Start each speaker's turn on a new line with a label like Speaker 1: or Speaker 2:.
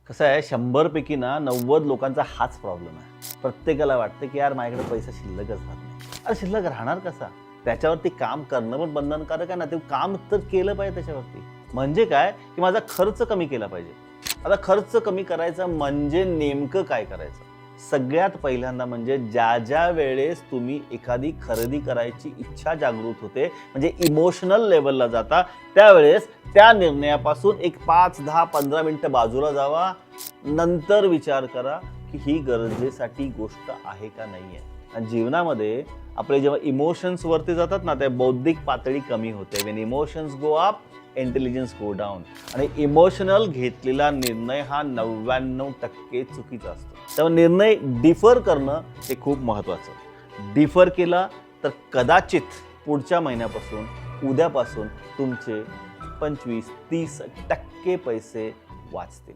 Speaker 1: कसं आहे 100 पैकी ना 90 लोकांचा हाच प्रॉब्लेम आहे. प्रत्येकाला वाटतं की यार माझ्याकडे पैसा शिल्लकच राहत नाही. अरे शिल्लक राहणार कसा? त्याच्यावरती काम करणं पण बंधनकारक आहे ना. ते काम तर केलं पाहिजे त्याच्यावरती. म्हणजे काय की माझा खर्च कमी केला पाहिजे. आता खर्च कमी करायचा म्हणजे नेमकं काय करायचं? सगळ्यात पहिल्यांदा म्हणजे ज्या वेळेस तुम्ही एखादी खरेदी करायची इच्छा जागृत होते म्हणजे इमोशनल लेवलला जाता त्यावेळेस त्या निर्णयापासून एक 5, 10, 15 मिनिटं बाजूला जावा. नंतर विचार करा की ही गरजेसाठी गोष्ट आहे का नाही आहे. आणि जीवनामध्ये आपले जेव्हा इमोशन्स वरती जातात ना त्या बौद्धिक पातळी कमी होते. Wien emotions go up intelligence go down. आणि इमोशनल घेतलेला निर्णय हा 99% चुकीचा असतो. त्यामुळे निर्णय डिफर करणं हे खूप महत्त्वाचं. डिफर केला तर कदाचित पुढच्या महिन्यापासून उद्यापासून तुमचे 25-30% पैसे वाचतील.